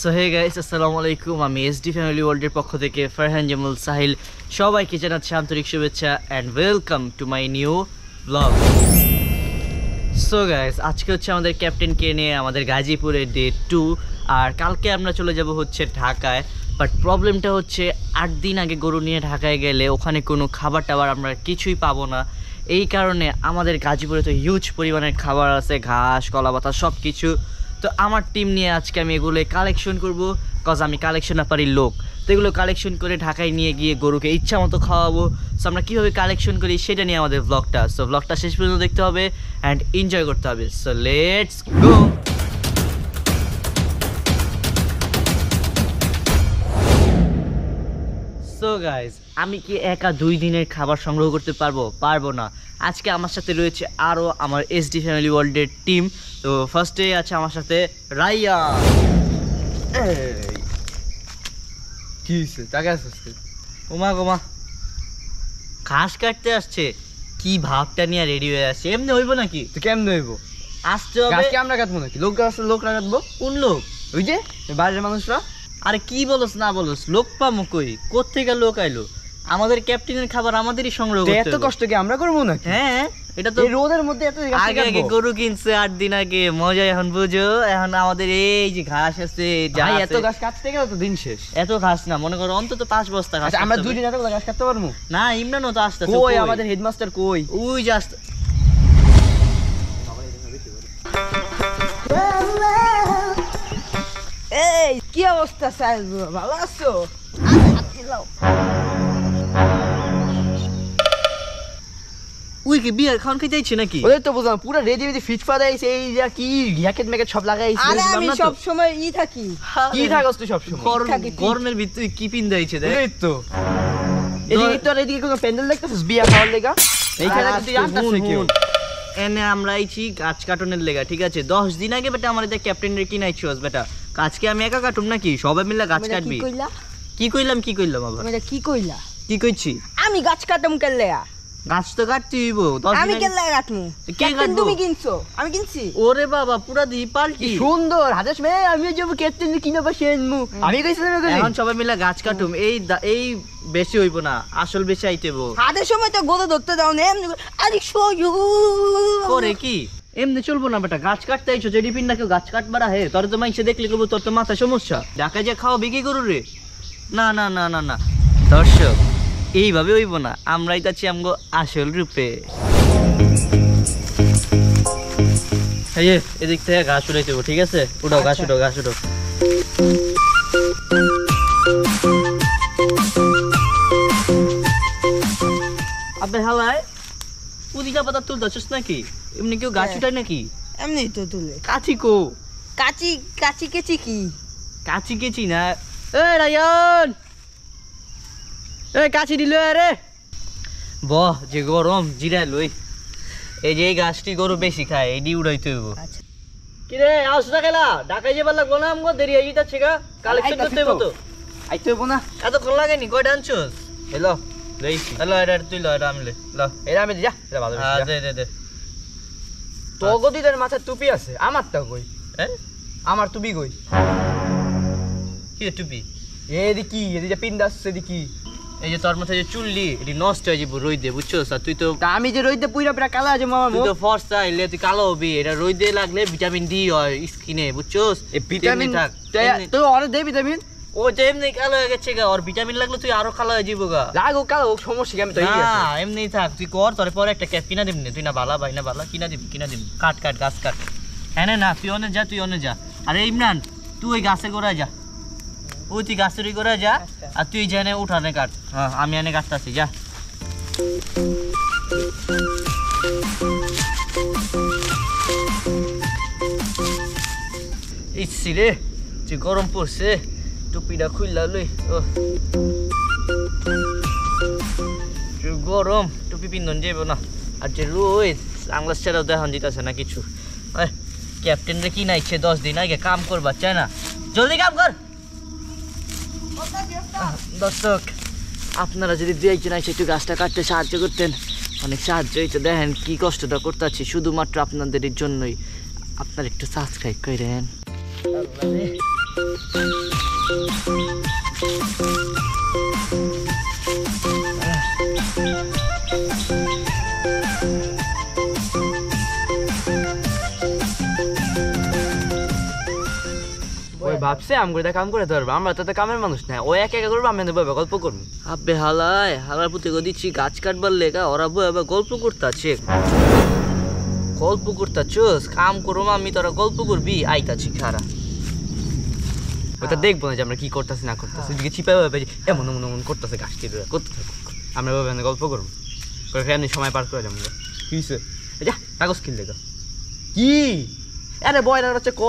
So hey guys, আসসালামু আলাইকুম। আমি এসডি ফ্যামিলি ওয়ার্ল্ডের পক্ষ থেকে ফারহান জামুল সাহিল সবাইকে জানাচ্ছি আন্তরিক শুভেচ্ছা and welcome to my new blog. So guys, আজকে হচ্ছে আমাদের ক্যাপ্টেনকে নিয়ে আমাদের গাজীপুরের ডে 2, আর কালকে আমরা চলে যাব হচ্ছে ঢাকায়। বাট প্রবলেমটা হচ্ছে 8 দিন আগে গরু নিয়ে ঢাকায় গেলে ওখানে কোনো খাবার টাবার আমরা কিছুই পাবো না। এই কারণে আমাদের গাজীপুরে তো হিউজ পরিমাণের খাবার আছে, ঘাস, কলা পাতা সব কিছু। তো আমার টিম নিয়ে আজকে আমি এগুলো কালেকশন করবো, কজ আমি কালেকশন ব্যাপারই লোক। তো এগুলো কালেকশন করে ঢাকায় নিয়ে গিয়ে গরুকে ইচ্ছা মতো খাওয়াবো। সো আমরা কীভাবে কালেকশন করি সেটা নিয়ে আমাদের ব্লগটা। সো ব্লগটা শেষ পর্যন্ত দেখতে হবে অ্যান্ড এনজয় করতে হবে। So let's go. So guys, আমি কি একা 2 দিনের খাবার সংগ্রহ করতে পারবো না। আজকে আমার সাথে রয়েছে আরও আমার এসডি ফ্যামিলি ওয়ার্ল্ডের টিম। তো ফার্স্টে আছে আমার সাথে রাইয়া। কি হয়েছে? টাকা আসছে? ওমা গোমা, ঘাস কাটতে আসছে, কি ভাবটা নিয়ে রেডি হয়ে আসছে? এমনি হইব নাকি? তো কেমনে হইব? আসতে হবে। আজকে আমরা কাটবো নাকি? লোক আসলে লোক কাটবো। কোন লোক? ওই যে বাইরের মানুষরা। আরে কি বলস না বলস, লোক পামো কই? কোত্থেকে লোক আইলো? আমাদের ক্যাপ্টেনের খাবার আমাদেরই সংগ্রহ করতে এত হবে। কষ্ট কি আমরা করবো নাকি? হ্যাঁ, এটা তো এই রোদের মধ্যে এত আগে আগে গরু কিনছে 8 দিন আগে, মজা এখন বুঝো। এখন আমাদের এই যে ঘাস আছে, যা ভাই আছে, এত গাছ কাটতে গেলে তো দিন শেষ। এত ঘাস না, মনে করো অন্তত 5 বস্তা ঘাস। আচ্ছা আমরা কাটতে 2 হবে। দিন এত গাছ কাটতে পারবো না, ইমরানও তো আসতেছে। কই আমাদের হেডমাস্টার কই? ওই যে আসতে। এই কি অবস্থা স্যার, ভালো আছো? ওই কি বিয়ার খাওয়ান খেতে যাচ্ছে নাকি? ওদের তো বুঝলাম পুরো রেডি রেডি ফিট ফাদাইছে, এই যে কি জ্যাকেট ম্যাকেট সব লাগাইছে। আরে আমি বুঝলাম না তো। সব সময় থাকি। কি থাকস তুই সব সময়? থাকি। গরমের ভিতরে কি পিন দিয়েছে দেখ। এই তো এদিকে তো এদিকে কোনো প্যান্ডেল দেখতেছিস বিয়া খাওয়ার লেগা? এইখানে তো তুই জানতাস না কেউ। এনে আমরা আইছি গাছ কাটনের লেগা, ঠিক আছে? 10 দিন আগে বেটা আমাদের ক্যাপ্টেনের কিনাইছিস বেটা। আজকে আমি একা কাটুম নাকি? সবাই মিলে গাছ কাটবি। কি কইলাম আবার? তুমি কি কইলা? কি কইছি? আমি গাছ কাটাম কেলে? গাছ তো কাটতে হইব। 10 আমি দিন আগে- কেলে কাটমু? কে ক্যাপ্টেন কাটবো? তুমি কিনছো, আমি কিনছি। ওরে বাবা, পুরা দি কি পাল্টি। সুন্দর হাজার মেয়ে, আমি যাবো ক্যাপ্টেন কিনা পাশে আনমু। আমি কইছিলাম এখন সবাই মিলে গাছ কাটুম। এই বেশি হইব না, আসল বেশি আইতেব। হাতের সময় তো গরু ধরতে দাও না, এমনি আরে শোয়ু করে কি এমনি চলবো না বেটা। গাছ কাটতে আইছো, যে ডিপিন না কেউ গাছ কাটবার হে, তোর তো মাইসে দেখলে কবো তোর তো মাথা সমস্যা। ঢাকায় যে খাওয়া বিক্রি করু রে? না না না না না দর্শক, এইভাবে হইব না। আমরাই যাচ্ছি আমগো আসল রূপে। এই যে এদিক থেকে ঘাস উড়াইতে হবে, ঠিক আছে? উঠাও ঘাস, উঠাও ঘাস, উঠাও। আপনার হালায় পুদিনা পাতা তুলতেছিস নাকি? এমনি কেউ গাছ উঠায় নাকি? এমনি তো তুলে কাছি কো? কাচি কাচি কেচি কি? কাছি কেছি না। এ রায়ন, এ কাছি দিল রে। বাহ, যে গরম, জিরা লই। এই যে এই গাছটি গরু বেশি খায়, এডি উড়াইতে হইব। আচ্ছা কি রে আস না গেলা? ঢাকায় যাবার লাগবো না আমগো? দেরি হয়ে যাচ্ছে গা, কালেকশন করতে হইব তো। আইতে হইব না? এতক্ষণ লাগেনি? কয়টা আনছস? হ্যালো লইছি। হ্যালো, এটা তুই ল, এটা আমি লে ল। এরা আমি যা, এটা ভালো হ্যাঁ, হইছে। দে দে দে। তো গদিদের মাথায় টুপি আছে, আমারটা কই? হ্যাঁ, আমার টুপি কই? কি রে টুপি? এদিকে এদিকে পিন্দাস এদিকে। এই যে তোর মাথায় যে চুললি, এটি নষ্ট হয়ে যাবো রোদে, বুঝছস? আর তুই তো তা আমি যে রইতে পুইরা পুরা কালা আছে মামা। তুই তো ফর্সা এলে তুই কালো হবি। এটা রোদে লাগলে ভিটামিন ডি হয় স্কিনে, বুঝছস? এই ভিটামিন থাক। তো অরে দে ভিটামিন। ও যে এমনি কালো হয়ে গেছে গা, ওর ভিটামিন লাগলে তুই আরো কালো হয়ে যাবো গা। লাগো কালো সমস্যা কি? আমি তো এই না, আছে। এমনি থাক, তুই কর। তোর পরে একটা ক্যাপ কিনা দিবি। তুই না বালা ভাই না বালা কিনা দিবি। কাট কাট গাছ কাট। হ্যাঁ না, তুই অনে যা, তুই অনে যা। আরে ইমরান, তুই ওই গাছের গোড়ায় যা। ওই তুই গাছের ওই গোড়ায় যা, আর তুই জেনে উঠানে কাট। হ্যাঁ, আমি এনে কাটতাছি, যা। ইচ্ছি রে, যে গরম পড়ছে, টুপিটা খুললা লই। ও যে গরম, টুপি পিন্ধন যাইব না। আর যে রোদ, আংলাস ছাড়াও দেখান দিতেছে না কিছু। ক্যাপ্টেনরে কি নাইছে 10 দিন আগে, কাম করবার চায় না। জলদি কাম কর। দর্শক, আপনারা যদি 2 একজন এসে একটু গাছটা কাটতে সাহায্য করতেন, অনেক সাহায্য হইতো। দেখেন কি কষ্টটা করতে আছি, শুধুমাত্র আপনাদের জন্যই। আপনারা একটু সাবস্ক্রাইব করেন। ভাবছে আমগুলো কাম করে ধরবো, আমরা তো কামের মানুষ না, ও একা একা করবো, আমি গল্প করবো। আবে হালার পুতে দিচ্ছি গাছ কাটবার লেগা, ওরা বই গল্প করতেছে। গল্প করতেছোস, কাম করবো আমি, তোরা গল্প করবি, আইতাছি খারা। ওটা দেখবো না যে আমরা কি করতেছি না করতেছি, দিকে চিপা ভাবে এমন এমন এমন করতেছে, গাছ কেটে করতে থাকবো, আমরা ভাবে গল্প করবো করে এমনি সময় পার করে যাবো। কি হয়েছে? যা কাগজ কিনলে গা কি? আরে বয় না হচ্ছে ক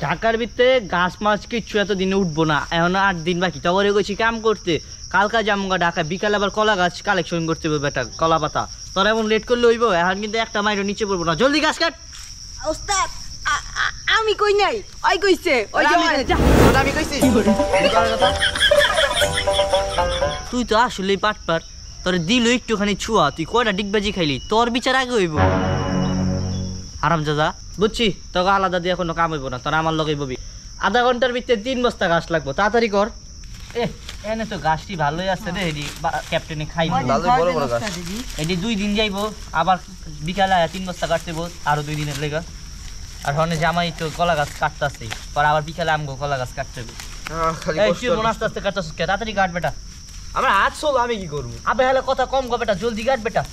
ঢাকার ভিতরে গাছ মাছ কিচ্ছু এত দিনে উঠবো না, এখন 8 দিন বাকি। তবরে গেছি কাম করতে, কালকা জামগা ঢাকা, বিকালে আবার কলা গাছ কালেকশন করতে হবে, বেটা কলা পাতা। তোরা এমন লেট করলে হইব, এখন কিন্তু একটা মাইরও নিচে পড়বো না, জলদি গাছ কাট। ওস্তাদ আমি কই নাই, ওই কইছে, ওই যে যা আমি কইছি তুই তো আসলেই পাটপার, তোর দিল একটুখানি ছুয়া, তুই কয়টা ডিগবাজি খাইলি, তোর বিচার আগে হইব। আরাম দাদা বুঝছি, তোকে আলাদা দিয়ে কোনো কাম হইব না, তোরা আমার লগে ববি। আধা ঘন্টার ভিতরে 3 বস্তা গাছ লাগবো, তাড়াতাড়ি কর। এনে তো গাছটি ভালোই আছে রে, এডি ক্যাপ্টেনে খাই এডি 2 দিন যাইবো, আবার বিকালে 3 বস্তা কাটতে বল, আরো 2 দিনের লেগা। আর হনে জামাই তো কলা গাছ কাটতাছে, পর আবার বিকালে আমগো কলা গাছ কাটতে হবে। আস্তে আস্তে কাটতাছ, তাড়াতাড়ি কাট বেটা। আমার হাত চলো, আমি কি করবো? আবে হলে কথা কম গো বেটা, জলদি কাট বেটা।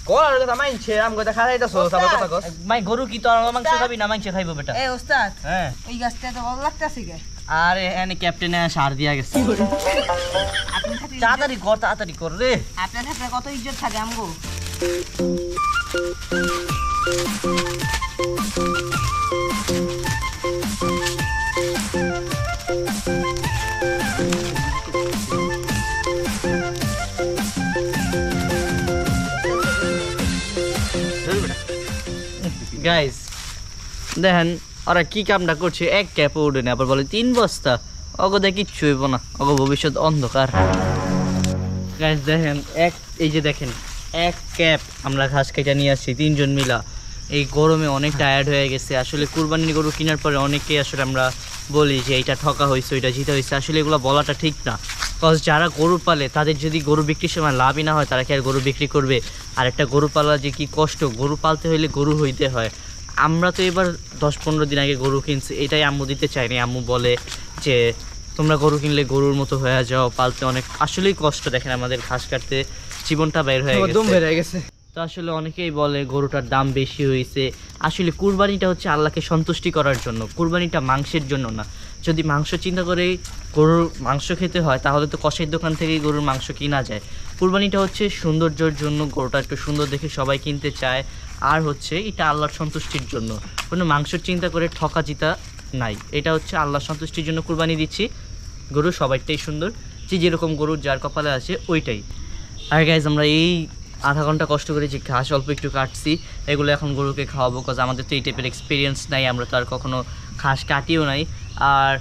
কলার কথা মাইনছে, আম কথা খাইতাছো, তারপর কথা কস। মাই গরু কি তোর মাংস খাবি না, মাংস খাইবো বেটা? এ ওস্তাদ হ্যাঁ, ওই গাছটা তো ভালো লাগতাছে গে। আরে এনে ক্যাপ্টেনে সার দিয়া গেছে। আপনি সাথে তাড়াতাড়ি কর রে। আপনার সাথে কত ইজ্জত থাকে আমগো। গাইস দেখেন ওরা কি কামটা করছে, এক ক্যাপও উঠে না, আবার বলে 3 বস্তা। অগদে কিচ্ছু হইব না, অগ ভবিষ্যৎ অন্ধকার। গাইস দেখেন এই যে দেখেন এক ক্যাপ আমরা ঘাস কেটে নিয়ে আসছি 3 জন মিলা। এই গরমে অনেক টায়ার্ড হয়ে গেছে। আসলে কুরবানির গরু কেনার পরে অনেকেই আসলে আমরা বলি যে এইটা ঠকা হয়েছে, ওইটা জিতে হয়েছে। আসলে এগুলো বলাটা ঠিক না, কজ যারা গরু পালে তাদের যদি গরু বিক্রির সময় লাভই না হয়, তারা কি আর গরু বিক্রি করবে? আর একটা গরু পালা যে কি কষ্ট, গরু পালতে হইলে গরু হইতে হয়। আমরা তো এবার 10-15 দিন আগে গরু কিনছি, এটাই আম্মু দিতে চাইনি। আম্মু বলে যে তোমরা গরু কিনলে গরুর মতো হয়ে যাও, পালতে অনেক আসলেই কষ্ট। দেখেন আমাদের ঘাস কাটতে জীবনটা বের হয়ে গেছে। তো আসলে অনেকেই বলে গরুটার দাম বেশি হয়েছে। আসলে কুরবানিটা হচ্ছে আল্লাহকে সন্তুষ্টি করার জন্য, কুরবানিটা মাংসের জন্য না। যদি মাংস চিন্তা করে গরুর মাংস খেতে হয়, তাহলে তো কষাইয়ের দোকান থেকেই গরুর মাংস কিনা যায়। কুরবানিটা হচ্ছে সৌন্দর্যের জন্য, গরুটা একটু সুন্দর দেখে সবাই কিনতে চায়। আর হচ্ছে এটা আল্লাহর সন্তুষ্টির জন্য, কোনো মাংসের চিন্তা করে ঠকা জিতা নাই। এটা হচ্ছে আল্লাহর সন্তুষ্টির জন্য কুরবানি দিচ্ছি। গরু সবাইটাই সুন্দর, যে যেরকম গরু যার কপালে আছে ওইটাই। আর গাইজ আমরা এই আধা ঘন্টা কষ্ট করে যে ঘাস অল্প একটু কাটছি, এগুলো এখন গরুকে খাওয়াবো, কজ আমাদের তো এই টাইপের এক্সপিরিয়েন্স নাই, আমরা তো আর কখনো ঘাস কাটিও নাই। আর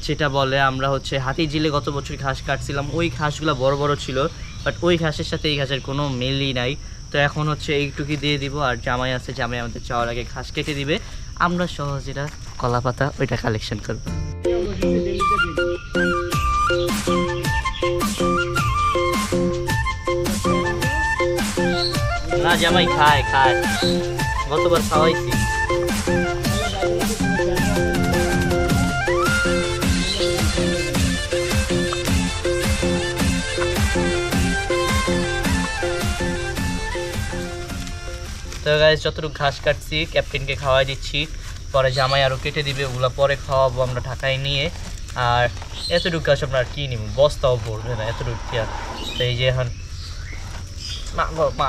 যেটা বলে আমরা হচ্ছে হাতি ঝিলে গত বছর ঘাস কাটছিলাম, ওই ঘাসগুলো বড় বড় ছিল, বাট ওই ঘাসের সাথে এই ঘাসের কোনো মিলই নাই। তো এখন হচ্ছে এইটুকুই দিয়ে দিব। আর জামাই আছে, জামাই আমাদের যাওয়ার আগে ঘাস কেটে দিবে, আমরা সহজ যেটা কলা পাতা ওইটা কালেকশন করবো। না জামাই খায় গতবার খাওয়াইছি। তো গাইস যতটুকু ঘাস কাটছি ক্যাপ্টেনকে খাওয়াই দিচ্ছি, পরে জামাই আরও কেটে দিবে, ওগুলো পরে খাওয়াবো আমরা ঢাকায় নিয়ে। আর এতটুকু ঘাস আমরা আর কি নিব, বস্তাও পড়বে না এতটুকু কি আর। তো এই যে এখন মা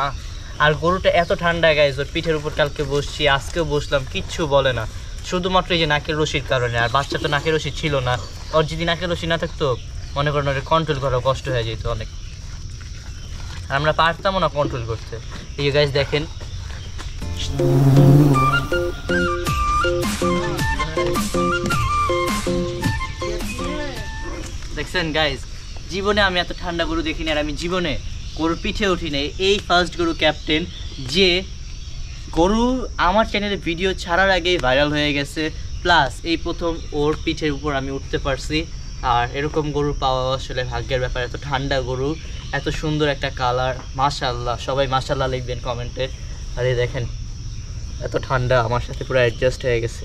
আর গরুটা এত ঠান্ডা গাইস, ওর পিঠের উপর কালকে বসছি, আজকেও বসলাম, কিচ্ছু বলে না, শুধুমাত্র এই যে নাকের রশির কারণে। আর বাচ্চা তো নাকের রশি ছিল না, ওর যদি নাকের রশি না থাকতো মনে করেন ওর কন্ট্রোল করা কষ্ট হয়ে যেত অনেক, আর আমরা পারতামও না কন্ট্রোল করতে। এই গাইস দেখেন দেখছেন গাইস, জীবনে আমি এত ঠান্ডা গরু দেখিনি। আর আমি জীবনে গরুর পিঠে উঠি নাই, এই ফার্স্ট গরু ক্যাপ্টেন যে গরু আমার চ্যানেলে ভিডিও ছাড়ার আগেই ভাইরাল হয়ে গেছে, প্লাস এই প্রথম ওর পিঠের উপর আমি উঠতে পারছি। আর এরকম গরু পাওয়া আসলে ভাগ্যের ব্যাপার, এত ঠান্ডা গরু, এত সুন্দর একটা কালার, মাশাআল্লাহ। সবাই মাশাআল্লাহ লিখবেন কমেন্টে। আরে দেখেন এত ঠান্ডা, আমার সাথে পুরো অ্যাডজাস্ট হয়ে গেছে।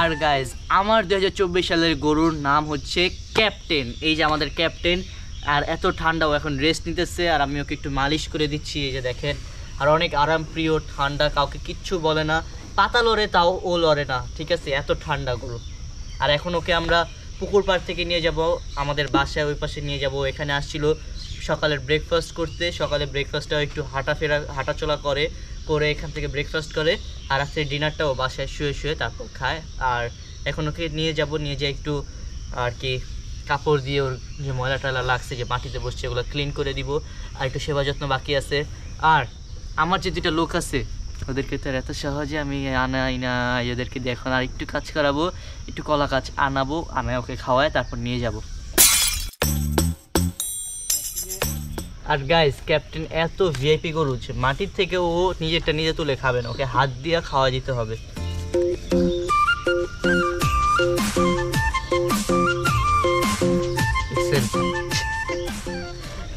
আর গাইজ আমার 2024 সালের গরুর নাম হচ্ছে ক্যাপ্টেন। এই যে আমাদের ক্যাপ্টেন, আর এত ঠান্ডাও এখন রেস্ট নিতেছে, আর আমি ওকে একটু মালিশ করে দিচ্ছি। এই যে দেখেন, আর অনেক আরাম প্রিয়, ঠান্ডা, কাউকে কিচ্ছু বলে না, পাতা লড়ে তাও ও লড়ে না, ঠিক আছে, এত ঠান্ডা গরু। আর এখন ওকে আমরা পুকুর পাড় থেকে নিয়ে যাব আমাদের বাসায়, ওই পাশে নিয়ে যাব। এখানে আসছিল সকালের ব্রেকফাস্ট করতে, সকালে ব্রেকফাস্টটাও একটু হাঁটাচলা করে এখান থেকে ব্রেকফাস্ট করে, আর রাত্রে ডিনারটাও বাসায় শুয়ে তারপর খায়। আর এখন ওকে নিয়ে যেয়ে একটু আর কি কাপড় দিয়ে ওর যে ময়লা টয়লা লাগছে, যে মাটিতে বসছে, ওগুলো ক্লিন করে দিব, আর একটু সেবা যত্ন বাকি আছে। আর আমার যে দুটা লোক আছে ওদেরকে তো এত সহজে আমি আনাই না, ওদেরকে দিয়ে এখন আর একটু কাজ করাবো, একটু কলা কাজ আনাবো, আনায় ওকে খাওয়ায় তারপর নিয়ে যাব। আর গাইস ক্যাপ্টেন এত ভিআইপি গরু, মাটির থেকে ও নিজেরটা নিজে তুলে খাবে না, ওকে হাত দিয়ে খাওয়া দিতে হবে।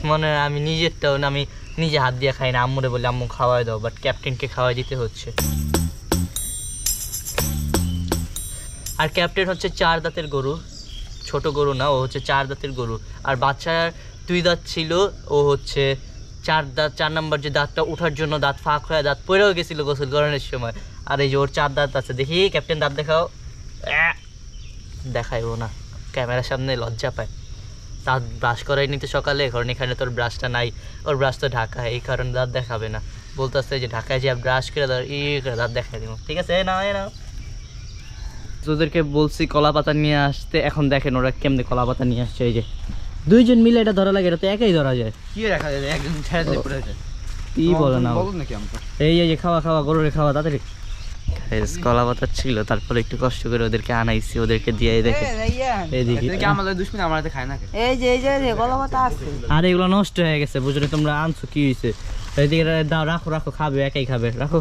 মানে আমি নিজেরটাও না, আমি নিজে হাত দিয়ে খাই না, আম্মুরে বলে আম্মু খাওয়াই দাও, বাট ক্যাপ্টেনকে খাওয়াই দিতে হচ্ছে। আর ক্যাপ্টেন হচ্ছে 4 দাঁতের গরু, ছোট গরু না, ও হচ্ছে 4 দাঁতের গরু। আর বাচ্চার 2 দাঁত ছিল, ও হচ্ছে 4 দাঁত, 4 নম্বর যে দাঁতটা ওঠার জন্য দাঁত ফাঁক হয়ে দাঁত পড়েও গেছিলো গোসল করানোর সময়। আর এই যে ওর 4 দাঁত আছে, দেখি ক্যাপ্টেন দাঁত দেখাও, দেখাইবো না, ক্যামেরার সামনে লজ্জা পায়। দাঁত ব্রাশ করাই নিতে সকালে, কারণ এখানে তোর ব্রাশটা নাই, ওর ব্রাশ তো ঢাকায়, এই কারণে দাঁত দেখাবে না, বলতেছে যে ঢাকায় যে ব্রাশ করে দাঁত দেখাই দিব, ঠিক আছে না না। ওদেরকে বলছি কলা পাতা নিয়ে আসতে, এখন দেখেন ওরা কেমনে কলা পাতা নিয়ে আসছে। এই যে 2 জন মিলে এটা ধরা লাগে, এটা তো একাই ধরা যায়, কি রাখা যায়, একজন ছেড়ে দিলে পড়ে যায়, কি বলে না। নাকি আমরা এই যে খাওয়া গরুরে খাওয়া তাড়াতাড়ি। কলা পাতা ছিল, তারপরে একটু কষ্ট করে ওদেরকে আনাইছি, ওদেরকে দিয়ে দেখে এইদিকে আমাদের দুশ্মনী আমরা হাতে খাই না। এই যে কলা পাতা আছে, আর এগুলো নষ্ট হয়ে গেছে, বুঝলে, তোমরা আনছো কি হয়েছে, এইদিকে দাও, রাখো, খাবে, একাই খাবে, রাখো।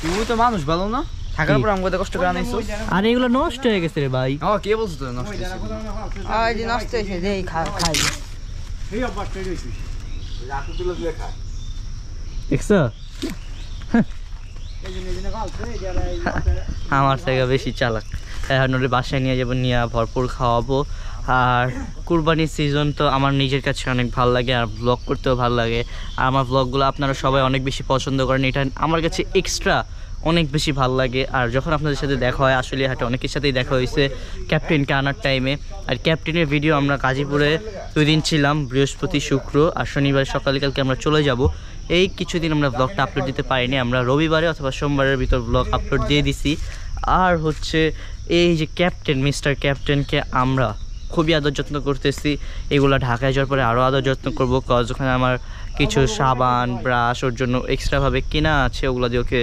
তুই তো মানুষ ভালো না, থাকার পর আমাকে কষ্ট করে আনাইছো। আর এগুলো নষ্ট হয়ে গেছে রে ভাই। কে বলছো তো নষ্ট হয়েছে? এই যে নষ্ট হয়েছে, দেই খাই এই অবস্থা রইছে রাতে তুলে তুলে খা দেখছো, আমার থেকে বেশি চালাক। এখন ওর বাসায় নিয়ে যাবো, নিয়ে ভরপুর খাওয়াবো। আর কুরবানির সিজন তো আমার নিজের কাছে অনেক ভালো লাগে, আর ব্লগ করতেও ভালো লাগে। আর আমার ব্লগগুলো আপনারা সবাই অনেক বেশি পছন্দ করেন, এটা আমার কাছে এক্সট্রা অনেক বেশি ভালো লাগে। আর যখন আপনাদের সাথে দেখা হয়, আসলে হাটে অনেকের সাথেই দেখা হয়েছে ক্যাপ্টেনকে আনার টাইমে। আর ক্যাপ্টেনের ভিডিও আমরা গাজীপুরে 2 দিন ছিলাম, বৃহস্পতি, শুক্র, আর শনিবার সকালে কালকে আমরা চলে যাব। এই কিছুদিন আমরা ব্লগটা আপলোড দিতে পারিনি, আমরা রবিবারে অথবা সোমবারের ভিতর ব্লগ আপলোড দিয়ে দিছি। আর হচ্ছে এই যে ক্যাপ্টেন, মিস্টার ক্যাপ্টেনকে আমরা খুবই আদর যত্ন করতেছি। এগুলো ঢাকায় যাওয়ার পরে আরও আদর যত্ন করবো, কজ ওখানে আমার কিছু সাবান, ব্রাশ ওর জন্য এক্সট্রাভাবে কেনা আছে, ওগুলো দিয়ে ওকে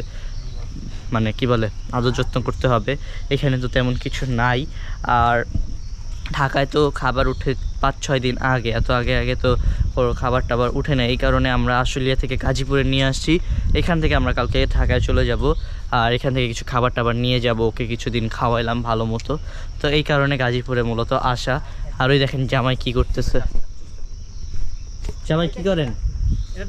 মানে কি বলে আদর যত্ন করতে হবে। এখানে তো তেমন কিছু নাই। আর ঢাকায় তো খাবার উঠে 5-6 দিন আগে, এত আগে তো ওর খাবার টাবার উঠে না, এই কারণে আমরা আশুলিয়া থেকে গাজীপুরে নিয়ে আসছি। এখান থেকে আমরা কালকে ঢাকায় চলে যাব, আর এখান থেকে কিছু খাবার টাবার নিয়ে যাব, ওকে কিছুদিন খাওয়াইলাম ভালো মতো। তো এই কারণে গাজীপুরে মূলত আসা। আর ওই দেখেন জামাই কি করতেছে। জামাই কি করেন?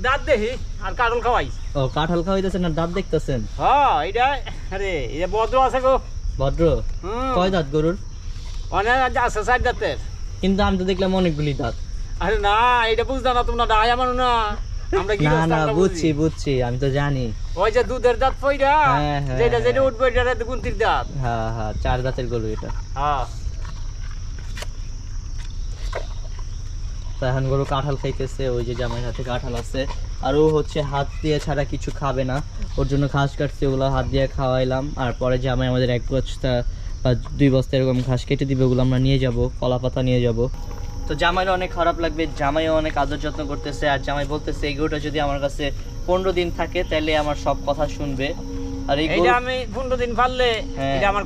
দাঁত দেখি আর কাটল খাওয়াই। ও কাঁঠাল খাওয়াইতেছেন আর দাঁত দেখতেছেন? হ্যাঁ এটা আরে এটা ভদ্র আছে গো। ভদ্র? কয় দাঁত গরুর? অনেক আছে 4 দাঁতের। কিন্তু আমি তো দেখলাম অনেকগুলি দাঁত। আরে না এটা বুঝদা না তোমরা ডায়া মানু না, আমরা কি না বুঝছি আমি তো জানি। ওই যে দুধের দাঁত পয়রা, হ্যাঁ, হ্যাঁ, যেটা উঠবে এটা গুনতির দাঁত। হ্যাঁ 4 দাঁতের গরু এটা। হ্যাঁ তো এখন গরু কাঁঠাল খাইতেছে, ওই যে জামাইয়ের হাতে কাঁঠাল আছে। আর ও হচ্ছে হাত দিয়ে ছাড়া কিছু খাবে না, ওর জন্য ঘাস কাটছে, ওগুলো হাত দিয়ে খাওয়াইলাম। আর পরে জামাই আমাদের 1 বস্তা বা 2 বস্তা এরকম ঘাস কেটে দিবে, ওগুলো আমরা নিয়ে যাব, কলা পাতা নিয়ে যাব। তো জামাইয়ের অনেক খারাপ লাগবে, জামাইও অনেক আদর যত্ন করতেছে। আর জামাই বলতেছে এই গরুটা যদি আমার কাছে 15 দিন থাকে তাহলে আমার সব কথা শুনবে। আর এইটা আমি 15 দিন পারলে এটা আমার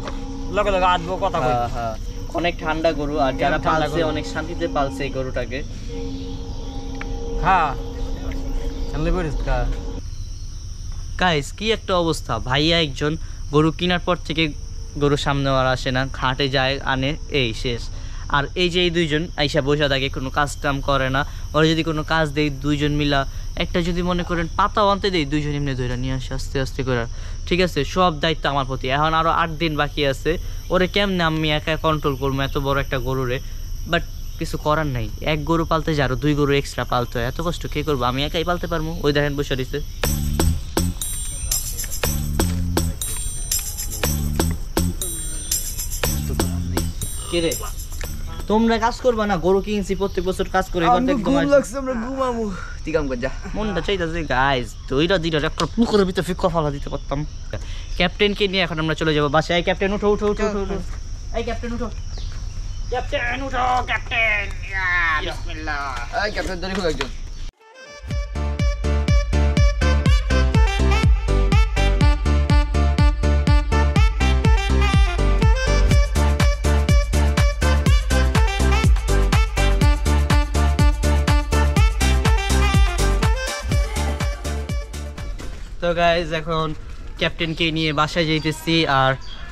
লগে লগে আটবো কথা কই। হ্যাঁ অনেক ঠান্ডা গরু, আর যারা পালছে অনেক শান্তিতে পালছে এই গরুটাকে। হ্যাঁ চলে পড়িস কা গাইস কি একটা অবস্থা, ভাইয়া একজন গরু কেনার পর থেকে গরু সামনে আর আসে না, ঘাটে যায় আনে, এই শেষ। আর এই যে এই দুইজন আইসা বসে থাকে, কোনো কাজ কাম করে না। ওরা যদি কোনো কাজ দেয় দুইজন মিলা, একটা যদি মনে করেন পাতাও আনতে দেয়, দুইজন এমনি ধরে নিয়ে আসে আস্তে আস্তে করে। ঠিক আছে, সব দায়িত্ব আমার প্রতি। এখন আরও 8 দিন বাকি আছে, ওরে কেমনে আমি একা কন্ট্রোল করবো এত বড় একটা গরুরে? বাট কিছু করার নাই, এক গরু পালতে যায় আরো 2 গরু এক্সট্রা পালতে হয়, এত কষ্ট কে করবো? আমি একাই পালতে পারবো। ওই দেখেন বসে দিছে। কে রে, তোমরা কাজ করবা না? গরু কিনছি প্রত্যেক বছর কাজ করে, এবার দেখ তোমার আমরা ঘুমামু তুই কাম কর যা। মনটা চাইতাছে গাইস দুইটা একটা পুকুরের ভিতরে ফিক্কা ফালা দিতে পারতাম। ক্যাপ্টেনকে নিয়ে এখন আমরা চলে যাবো বাসায়। ক্যাপ্টেন উঠো উঠো উঠো উঠো উঠো। এই ক্যাপ্টেন উঠো, ক্যাপ্টেন উঠো, ক্যাপ্টেন বিসমিল্লাহ। এই ক্যাপ্টেন ধরে খুব একজন। তো গাইজ এখন ক্যাপ্টেনকে নিয়ে বাসায় যাইতেছি। আর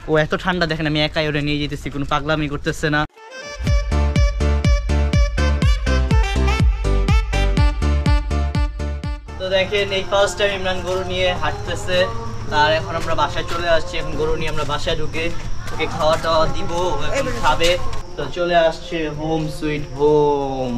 ও এত ঠান্ডা দেখেন, আমি একাই ওটা নিয়ে যেতেছি, কোনো পাগলামি করতেছে না। তো দেখেন এই ফার্স্ট টাইম ইমরান গরু নিয়ে হাঁটতেছে। আর এখন আমরা বাসায় চলে আসছি। এখন গরু নিয়ে আমরা বাসায় ঢুকে ওকে খাওয়া টাওয়া দিব, এখন খাবে। তো চলে আসছে হোম সুইট হোম।